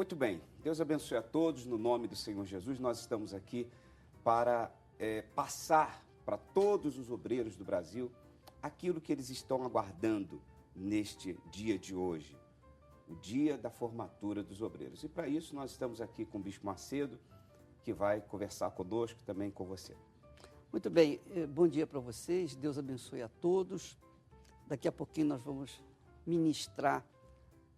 Muito bem, Deus abençoe a todos, no nome do Senhor Jesus. Nós estamos aqui para passar para todos os obreiros do Brasil aquilo que eles estão aguardando neste dia de hoje, o dia da formatura dos obreiros. E para isso nós estamos aqui com o Bispo Macedo, que vai conversar conosco, também com você. Muito bem, bom dia para vocês, Deus abençoe a todos. Daqui a pouquinho nós vamos ministrar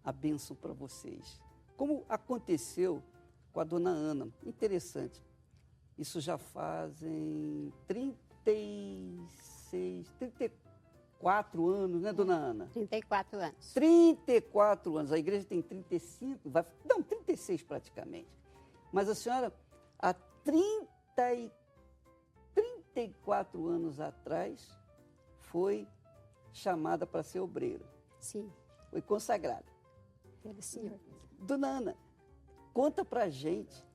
a bênção para vocês. Como aconteceu com a dona Ana, interessante, isso já fazem 34 anos, né, dona Ana? 34 anos. 34 anos, a igreja tem 35, 36 praticamente. Mas a senhora, há 34 anos atrás, foi chamada para ser obreira. Sim. Foi consagrada. Pelo Senhor. Dona Ana, conta pra gente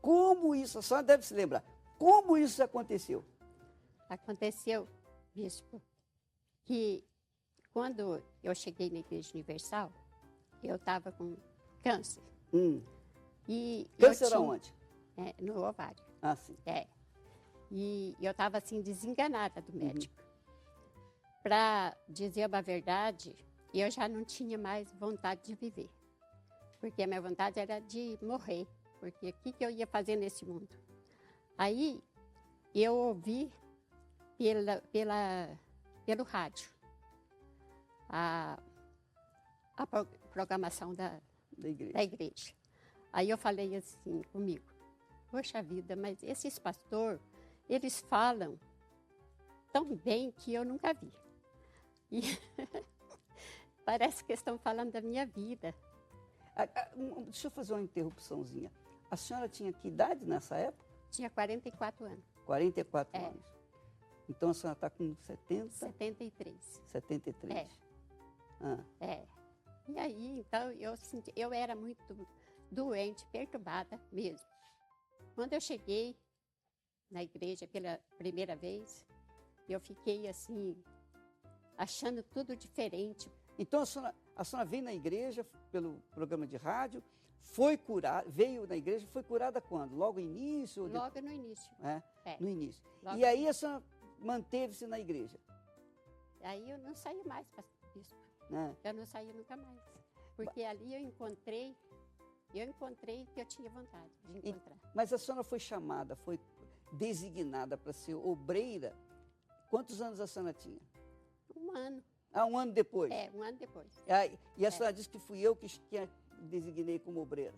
como isso, a senhora deve se lembrar, como isso aconteceu? Aconteceu, bispo, que quando eu cheguei na Igreja Universal, eu estava com câncer. E Câncer aonde? No ovário. Ah, sim. E eu estava assim, desenganada do médico. Para dizer a verdade, eu já não tinha mais vontade de viver. Porque a minha vontade era de morrer. Porque o que eu ia fazer nesse mundo? Aí, eu ouvi pelo rádio a programação da igreja. Aí eu falei assim comigo, poxa vida, mas esses pastores, eles falam tão bem que eu nunca vi. E parece que estão falando da minha vida. Deixa eu fazer uma interrupçãozinha. A senhora tinha que idade nessa época? Tinha 44 anos. 44 anos. Então a senhora está com 70? 73. 73. E aí, então, eu era muito doente, perturbada mesmo. Quando eu cheguei na igreja pela primeira vez, eu fiquei assim, achando tudo diferente. Então a senhora veio na igreja pelo programa de rádio, foi curada, veio na igreja, foi curada quando? Logo no início? Logo no início. No início. Logo e aí a senhora manteve-se na igreja? Aí eu não saí mais, bispo. Eu não saí nunca mais. Porque ali eu encontrei que eu tinha vontade de encontrar. Mas a senhora foi chamada, foi designada para ser obreira. Quantos anos a senhora tinha? 1 ano. Um ano depois? 1 ano depois. E a senhora disse que fui eu que a designei como obreira?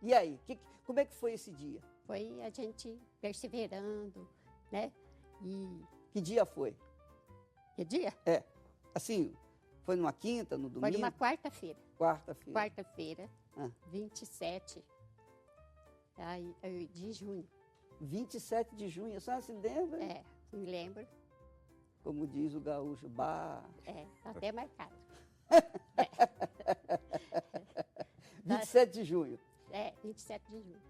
E aí, como é que foi esse dia? Foi a gente perseverando, né? Que dia foi? Que dia? Assim, foi numa quinta, no domingo? Foi numa quarta-feira. Quarta-feira. Quarta-feira, 27 de junho. 27 de junho, a senhora se lembra? Me lembro. Como diz o gaúcho, Tá até marcado. 27 de junho. 27 de junho.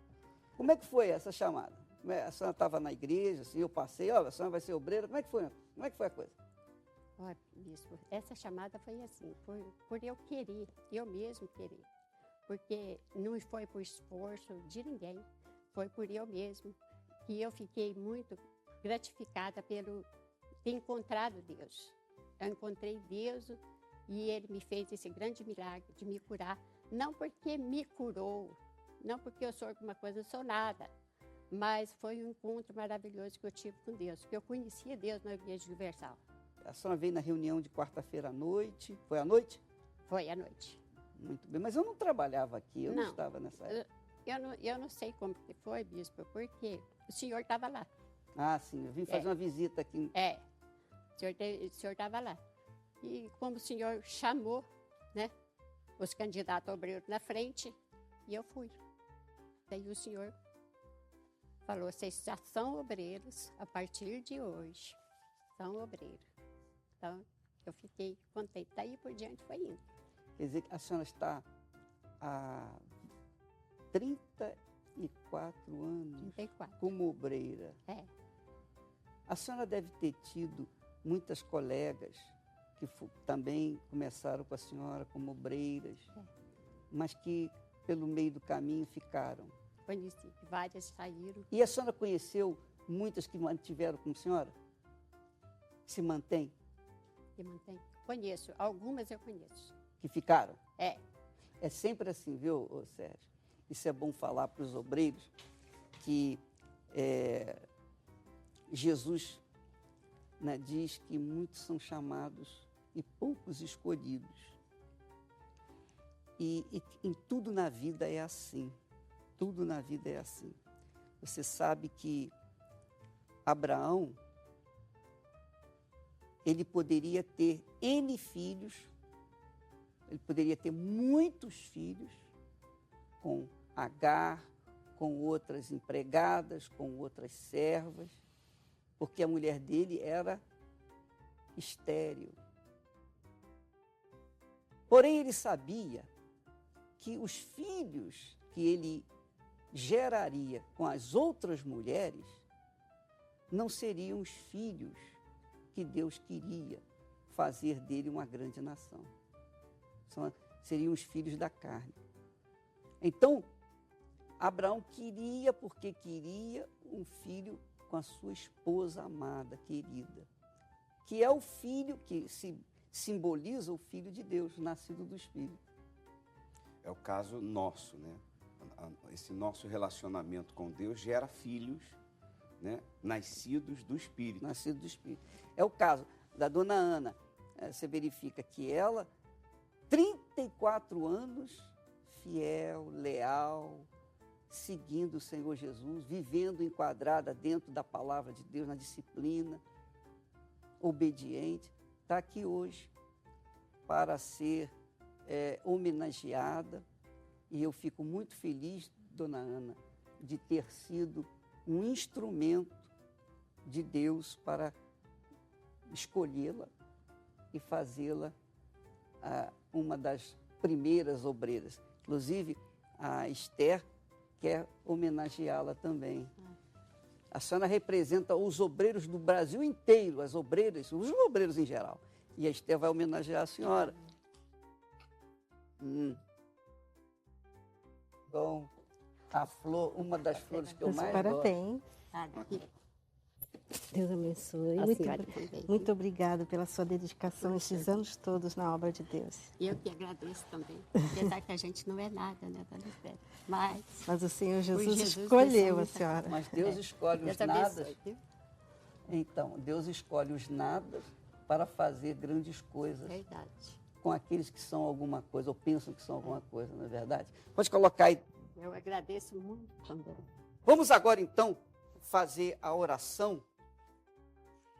Como é que foi essa chamada? A senhora estava na igreja, assim, eu passei, olha, a senhora vai ser obreira, como é que foi a coisa? Olha, bispo, essa chamada foi assim, por eu querer, eu mesmo querer. Porque não foi por esforço de ninguém, foi por eu mesmo, que eu fiquei muito gratificada pelo ter encontrado Deus. Eu encontrei Deus e Ele me fez esse grande milagre de me curar. Não porque me curou, não porque eu sou alguma coisa, eu sou nada. Mas foi um encontro maravilhoso que eu tive com Deus, porque eu conhecia Deus na Igreja Universal. A senhora veio na reunião de quarta-feira à noite, foi à noite? Foi à noite. Muito bem, mas eu não trabalhava aqui, eu não estava nessa época. Eu não sei como que foi, bispo, porque o senhor estava lá. Ah, sim, eu vim fazer uma visita aqui. O senhor estava lá. E como o senhor chamou, né, os candidatos obreiros na frente, e eu fui. Daí o senhor falou, vocês já são obreiros a partir de hoje. São obreiros. Então, eu fiquei contente. Daí por diante foi indo. Quer dizer que a senhora está há 34 anos 34. como obreira. A senhora deve ter tido muitas colegas que também começaram com a senhora como obreiras. mas que pelo meio do caminho ficaram. Conheci, várias saíram. E a senhora conheceu muitas que mantiveram com a senhora? Se mantém? Que mantém. Conheço, algumas eu conheço. Que ficaram? É. É sempre assim, viu, ô Sérgio? Isso é bom falar para os obreiros, que Jesus, né, diz que muitos são chamados e poucos escolhidos. E em tudo na vida é assim. Tudo na vida é assim. Você sabe que Abraão, ele poderia ter N filhos, ele poderia ter muitos filhos com Agar, com outras empregadas, com outras servas, porque a mulher dele era estéril. Porém, ele sabia que os filhos que ele geraria com as outras mulheres não seriam os filhos que Deus queria fazer dele uma grande nação. Seriam os filhos da carne. Então, Abraão queria, porque queria um filho com a sua esposa amada, querida, que é o filho que simboliza o Filho de Deus, nascido do Espírito. É o caso nosso, né? Esse nosso relacionamento com Deus gera filhos, né? Nascidos do Espírito. Nascido do Espírito. É o caso da dona Ana. Você verifica que ela, 34 anos, fiel, leal, seguindo o Senhor Jesus, vivendo enquadrada dentro da palavra de Deus, na disciplina, obediente, está aqui hoje para ser homenageada. E eu fico muito feliz, dona Ana, de ter sido um instrumento de Deus para escolhê-la e fazê-la uma das primeiras obreiras. Inclusive, a Esther quer homenageá-la também. A senhora representa os obreiros do Brasil inteiro, as obreiras, os obreiros em geral. E a Esther vai homenagear a senhora. Bom, a flor, uma das flores que eu mais gosto. Parabéns. Deus abençoe. Muito obrigada pela sua dedicação esses anos todos na obra de Deus. E eu que agradeço também. Apesar que a gente não é nada, né, dona Esther? Mas o Senhor Jesus escolheu a senhora. Mas Deus escolhe os nadas. Então, Deus escolhe os nadas para fazer grandes coisas. Verdade. Com aqueles que são alguma coisa, ou pensam que são alguma coisa, não é verdade? Pode colocar aí. Eu agradeço muito também. Vamos agora, então, fazer a oração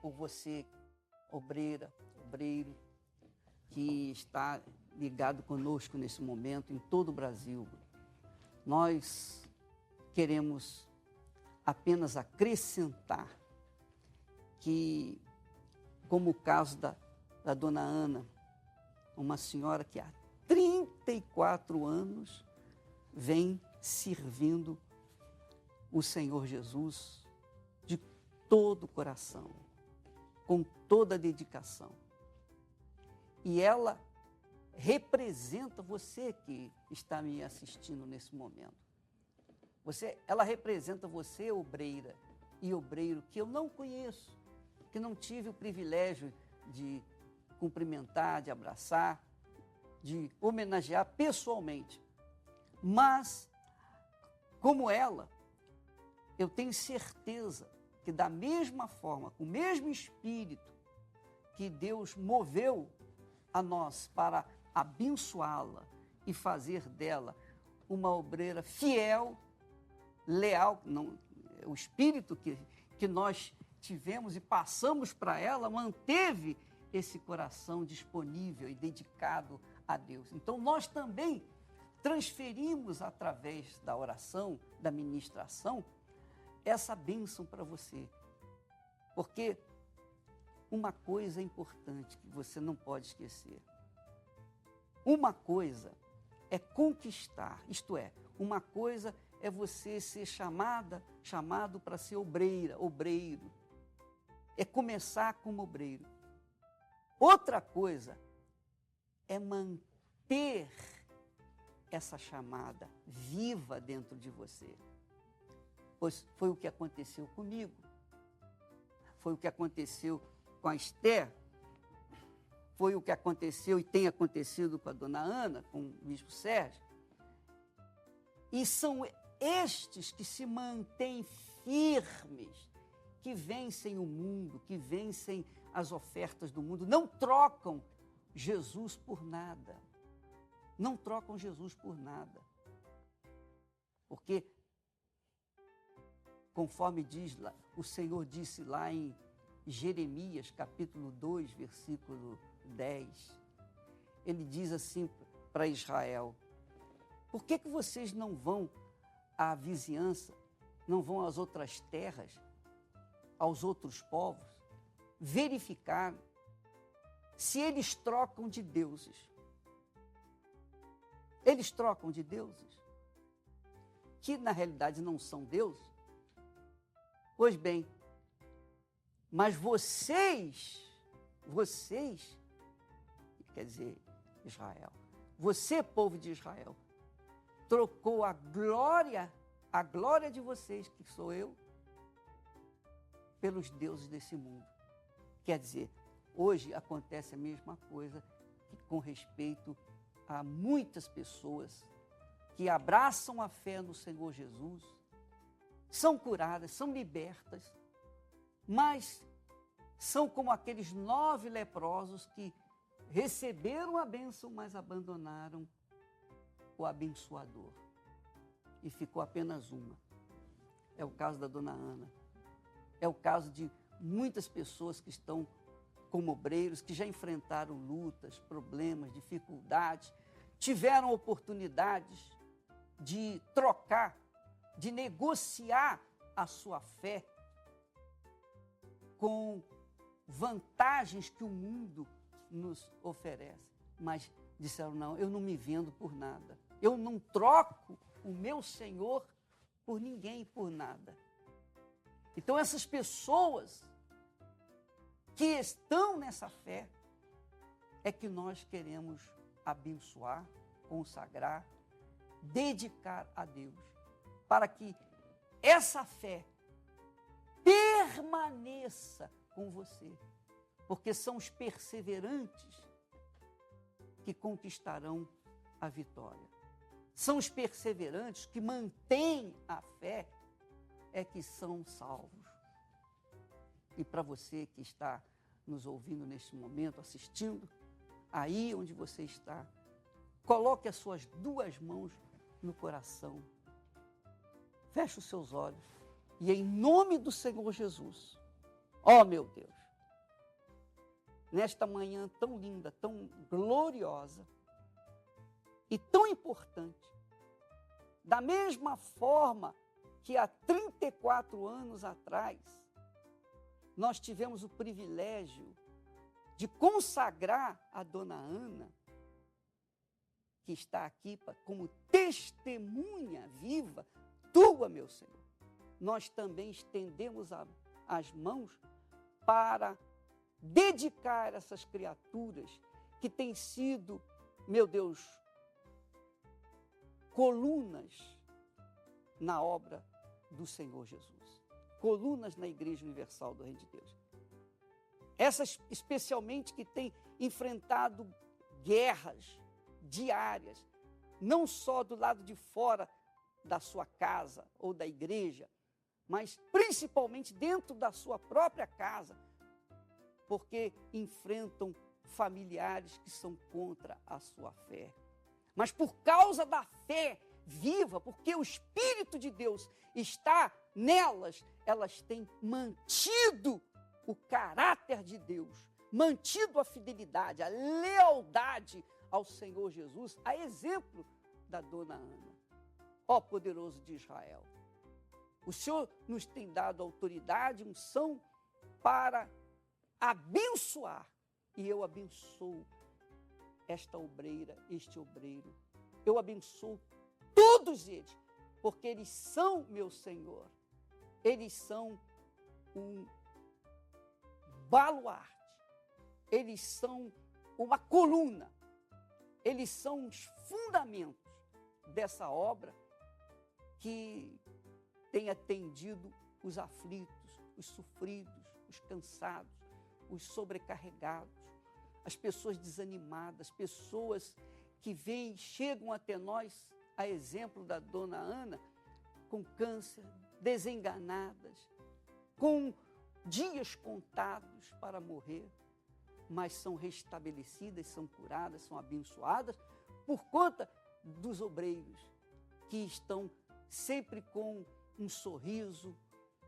por você, obreira, obreiro, que está ligado conosco nesse momento, em todo o Brasil. Nós queremos apenas acrescentar que, como o caso da dona Ana, uma senhora que há 34 anos vem servindo o Senhor Jesus de todo o coração, com toda a dedicação. E ela representa você que está me assistindo nesse momento. Ela representa você, obreira e obreiro, que eu não conheço, que não tive o privilégio de cumprimentar, de abraçar, de homenagear pessoalmente. Mas, como ela, eu tenho certeza que da mesma forma, com o mesmo espírito que Deus moveu a nós para abençoá-la e fazer dela uma obreira fiel, leal, o espírito que nós tivemos e passamos para ela, manteve esse coração disponível e dedicado a Deus. Então, nós também transferimos através da oração, da ministração, essa bênção para você. Porque uma coisa é importante que você não pode esquecer. Uma coisa é conquistar, isto é, uma coisa é você ser chamado para ser obreira, obreiro. É começar como obreiro. Outra coisa é manter essa chamada viva dentro de você. Pois foi o que aconteceu comigo. Foi o que aconteceu com a Esther. Foi o que aconteceu e tem acontecido com a dona Ana, com o bispo Sérgio. E são estes que se mantêm firmes, que vencem o mundo, que vencem as ofertas do mundo, não trocam Jesus por nada. Não trocam Jesus por nada. Porque, conforme diz lá, o Senhor disse lá em Jeremias, capítulo 2, versículo 10, ele diz assim para Israel: por que vocês não vão à vizinhança, não vão às outras terras, aos outros povos, verificar se eles trocam de deuses? Eles trocam de deuses, que na realidade não são deuses. Pois bem, mas vocês, quer dizer, Israel, você, povo de Israel, trocou a glória de vocês, que sou eu, pelos deuses desse mundo. Quer dizer, hoje acontece a mesma coisa com respeito a muitas pessoas que abraçam a fé no Senhor Jesus, são curadas, são libertas, mas são como aqueles 9 leprosos que receberam a bênção, mas abandonaram o abençoador. E ficou apenas uma. É o caso da dona Ana. É o caso de muitas pessoas que estão como obreiros, que já enfrentaram lutas, problemas, dificuldades, tiveram oportunidades de trocar, de negociar a sua fé com vantagens que o mundo nos oferece. Mas disseram, não, eu não me vendo por nada. Eu não troco o meu Senhor por ninguém, por nada. Então essas pessoas que estão nessa fé é que nós queremos abençoar, consagrar, dedicar a Deus, para que essa fé permaneça com você, porque são os perseverantes que conquistarão a vitória. São os perseverantes que mantêm a fé, é que são salvos. E para você que está nos ouvindo neste momento, assistindo, aí onde você está, coloque as suas 2 mãos no coração, feche os seus olhos e em nome do Senhor Jesus, ó meu Deus, nesta manhã tão linda, tão gloriosa e tão importante, da mesma forma que há 34 anos atrás, nós tivemos o privilégio de consagrar a dona Ana, que está aqui como testemunha viva tua, meu Senhor. Nós também estendemos as mãos para dedicar essas criaturas que têm sido, meu Deus, colunas na obra do Senhor Jesus. Colunas na Igreja Universal do Reino de Deus. Essas especialmente que têm enfrentado guerras diárias, não só do lado de fora da sua casa ou da igreja, mas principalmente dentro da sua própria casa, porque enfrentam familiares que são contra a sua fé. Mas por causa da fé viva, porque o Espírito de Deus está nelas, elas têm mantido o caráter de Deus, mantido a fidelidade, a lealdade ao Senhor Jesus, a exemplo da dona Ana. Ó poderoso de Israel, o Senhor nos tem dado autoridade, unção para abençoar, e eu abençoo esta obreira, este obreiro. Eu abençoo todos eles, porque eles são meu Senhor. Eles são um baluarte, eles são uma coluna, eles são os fundamentos dessa obra que tem atendido os aflitos, os sofridos, os cansados, os sobrecarregados, as pessoas desanimadas, pessoas que chegam até nós, a exemplo da dona Ana, com câncer, desenganadas, com dias contados para morrer, mas são restabelecidas, são curadas, são abençoadas por conta dos obreiros que estão sempre com um sorriso,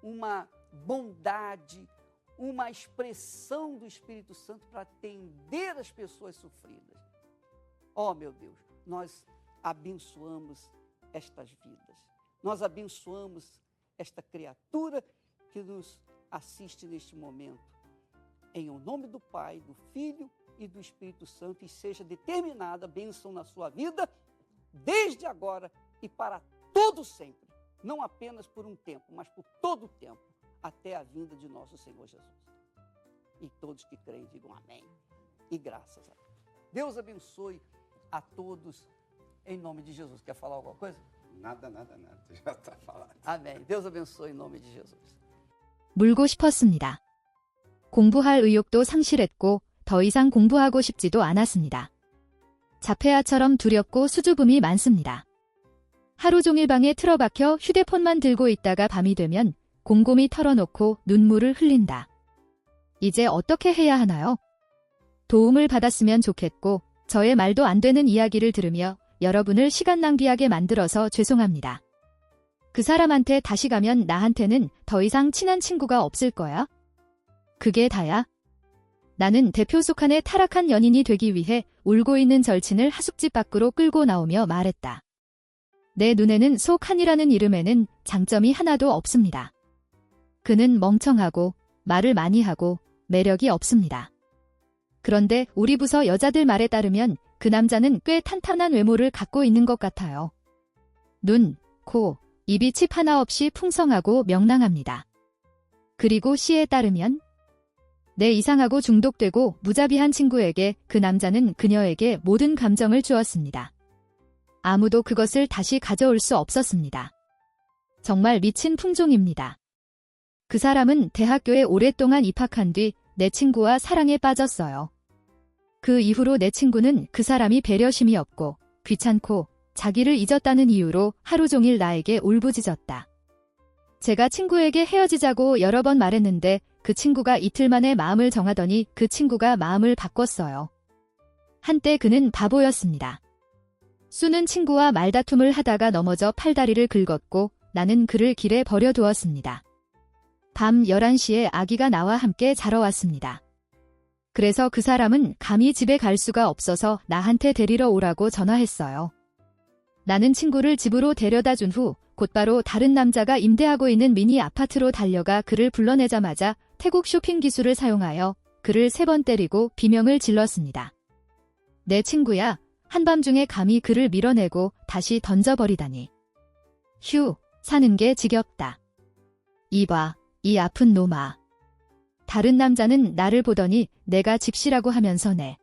uma bondade, uma expressão do Espírito Santo para atender as pessoas sofridas. Oh, meu Deus, nós abençoamos estas vidas. Nós abençoamos esta criatura que nos assiste neste momento. Em o nome do Pai, do Filho e do Espírito Santo, e seja determinada a bênção na sua vida, desde agora e para todo sempre. Não apenas por um tempo, mas por todo o tempo, até a vinda de nosso Senhor Jesus. E todos que creem digam amém. E graças a Deus. Deus abençoe a todos em nome de Jesus. Quer falar alguma coisa? Nada. Já está falado. Amém. Deus abençoe em nome de Jesus. 물고 싶었습니다. 공부할 의욕도 상실했고 더 이상 공부하고 싶지도 않았습니다. 자폐아처럼 두렵고 수줍음이 많습니다. 하루 종일 방에 틀어박혀 휴대폰만 들고 있다가 밤이 되면 곰곰이 털어놓고 눈물을 흘린다. 이제 어떻게 해야 하나요? 도움을 받았으면 좋겠고 저의 말도 안 되는 이야기를 들으며 여러분을 시간 낭비하게 만들어서 죄송합니다. 그 사람한테 다시 가면 나한테는 더 이상 친한 친구가 없을 거야? 그게 다야? 나는 대표 속한의 타락한 연인이 되기 위해 울고 있는 절친을 하숙집 밖으로 끌고 나오며 말했다. 내 눈에는 속한이라는 이름에는 장점이 하나도 없습니다. 그는 멍청하고 말을 많이 하고 매력이 없습니다. 그런데 우리 부서 여자들 말에 따르면 그 남자는 꽤 탄탄한 외모를 갖고 있는 것 같아요. 눈, 코, 입이 칩 하나 없이 풍성하고 명랑합니다. 그리고 시에 따르면 내 이상하고 중독되고 무자비한 친구에게 그 남자는 그녀에게 모든 감정을 주었습니다. 아무도 그것을 다시 가져올 수 없었습니다. 정말 미친 품종입니다. 그 사람은 대학교에 오랫동안 입학한 뒤 내 친구와 사랑에 빠졌어요. 그 이후로 내 친구는 그 사람이 배려심이 없고 귀찮고 자기를 잊었다는 이유로 하루 종일 나에게 울부짖었다. 제가 친구에게 헤어지자고 여러 번 말했는데 그 친구가 이틀 만에 마음을 정하더니 그 친구가 마음을 바꿨어요. 한때 그는 바보였습니다. 수는 친구와 말다툼을 하다가 넘어져 팔다리를 긁었고 나는 그를 길에 버려두었습니다. 밤 11시에 아기가 나와 함께 자러 왔습니다. 그래서 그 사람은 감히 집에 갈 수가 없어서 나한테 데리러 오라고 전화했어요. 나는 친구를 집으로 데려다 준 후 곧바로 다른 남자가 임대하고 있는 미니 아파트로 달려가 그를 불러내자마자 태국 쇼핑 기술을 사용하여 그를 3번 때리고 비명을 질렀습니다. 내 친구야, 한밤중에 감히 그를 밀어내고 다시 던져버리다니. 휴, 사는 게 지겹다. 이봐, 이 아픈 놈아. 다른 남자는 나를 보더니 내가 집시라고 하면서 내